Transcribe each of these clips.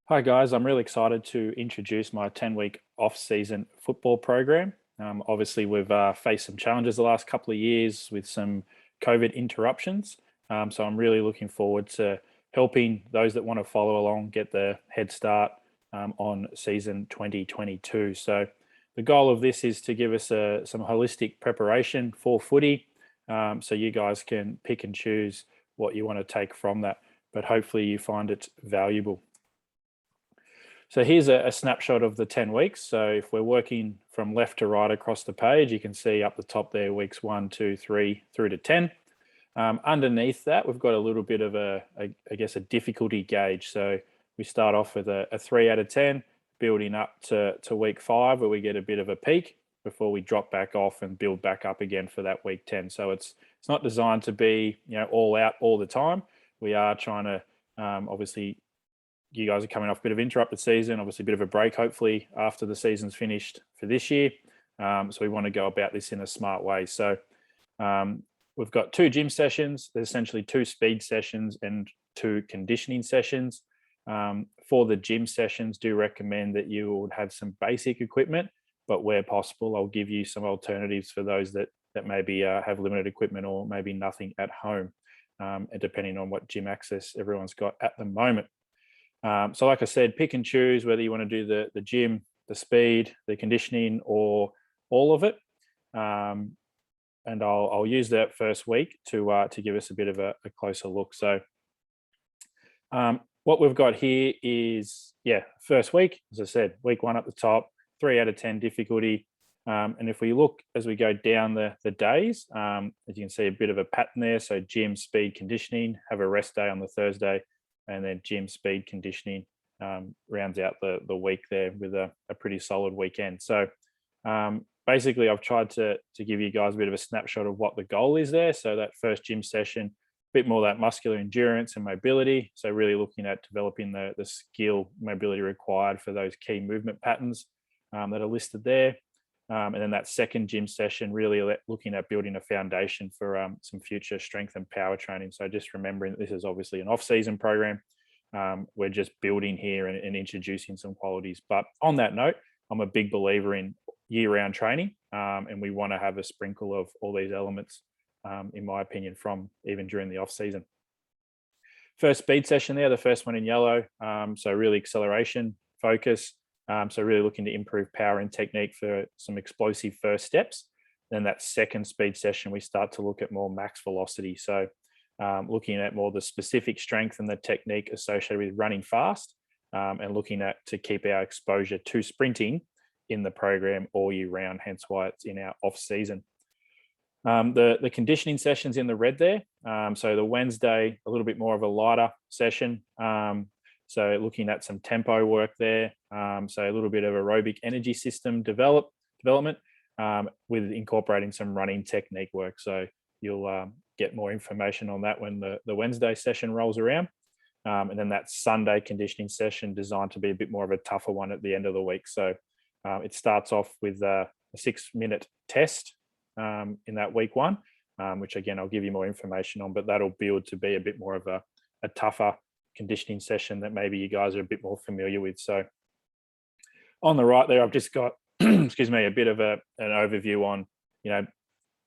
Hi guys, I'm really excited to introduce my 10-week off-season football program. Obviously, we've faced some challenges the last couple of years with some COVID interruptions. So I'm really looking forward to helping those that want to follow along get the head start on season 2022. So the goal of this is to give us some holistic preparation for footy, so you guys can pick and choose what you want to take from that. But hopefully you find it valuable. So here's a snapshot of the 10 weeks. So if we're working from left to right across the page, you can see up the top there, weeks 1, 2, 3 through to 10. Underneath that, we've got a little bit of I guess, a difficulty gauge. So we start off with a 3 out of 10, building up to week 5, where we get a bit of a peak before we drop back off and build back up again for that week 10. So it's not designed to be all out all the time. We are trying to obviously, you guys are coming off a bit of interrupted season, obviously a bit of a break, hopefully, after the season's finished for this year. So we want to go about this in a smart way. So we've got 2 gym sessions. There's essentially 2 speed sessions and 2 conditioning sessions. For the gym sessions, do recommend that you would have some basic equipment, but where possible, I'll give you some alternatives for those that maybe have limited equipment or maybe nothing at home, and depending on what gym access everyone's got at the moment. So like I said, pick and choose whether you want to do the gym, the speed, the conditioning, or all of it. And I'll use that first week to give us a bit of a closer look. So what we've got here is, first week, as I said, week 1 at the top, 3 out of 10 difficulty. And if we look as we go down the days, as you can see, a bit of a pattern there. So gym, speed, conditioning, have a rest day on the Thursday, and then gym, speed, conditioning rounds out the week there with a pretty solid weekend. So basically, I've tried to give you guys a bit of a snapshot of what the goal is there. So that first gym session, a bit more that muscular endurance and mobility. So really looking at developing the skill mobility required for those key movement patterns that are listed there. And then that second gym session, really looking at building a foundation for some future strength and power training. So just remembering that this is obviously an off-season program. We're just building here and introducing some qualities. But on that note, I'm a big believer in year-round training, and we want to have a sprinkle of all these elements, in my opinion, from even during the off-season. First speed session there, the first one in yellow. So really acceleration, focus. So really looking to improve power and technique for some explosive first steps. Then that second speed session, we start to look at more max velocity. So looking at more the specific strength and the technique associated with running fast, and looking at to keep our exposure to sprinting in the program all year round, hence why it's in our off season. The conditioning sessions in the red there. So the Wednesday, a little bit more of a lighter session. So looking at some tempo work there. So a little bit of aerobic energy system development with incorporating some running technique work. So you'll get more information on that when the Wednesday session rolls around. And then that Sunday conditioning session designed to be a bit more of a tougher one at the end of the week. So it starts off with a 6-minute test in that week 1, which again, I'll give you more information on, but that'll build to be a bit more of a tougher conditioning session that maybe you guys are a bit more familiar with. So on the right there, I've just got, excuse me, a bit of an overview on,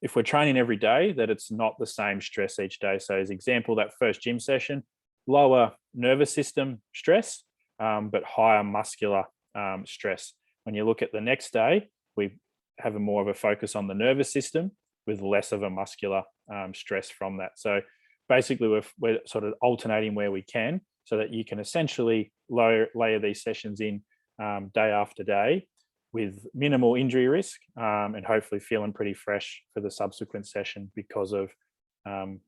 if we're training every day, that it's not the same stress each day. So as example, that first gym session, lower nervous system stress, but higher muscular stress. When you look at the next day, we have a more of a focus on the nervous system with less of a muscular stress from that. So basically, we're sort of alternating where we can so that you can essentially layer these sessions in day after day with minimal injury risk, and hopefully feeling pretty fresh for the subsequent session because of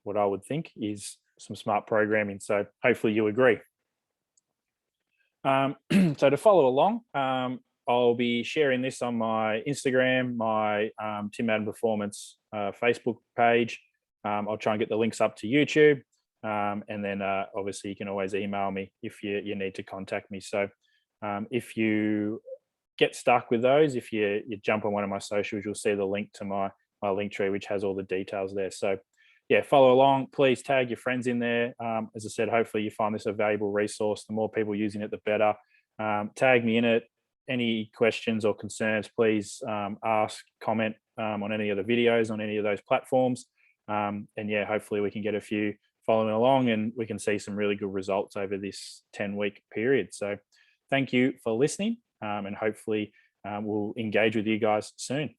what I would think is some smart programming. So hopefully you agree. So to follow along, I'll be sharing this on my Instagram, my Tim Madden Performance Facebook page. I'll try and get the links up to YouTube. And then obviously you can always email me if you need to contact me. So if you get stuck with those, if you jump on one of my socials, you'll see the link to my link tree, which has all the details there. So yeah, follow along. Please tag your friends in there. As I said, hopefully you find this a valuable resource. The more people using it, the better. Tag me in it. Any questions or concerns, please ask, comment on any of the videos on any of those platforms. And yeah, hopefully we can get a few following along and we can see some really good results over this 10-week period. So thank you for listening, and hopefully we'll engage with you guys soon.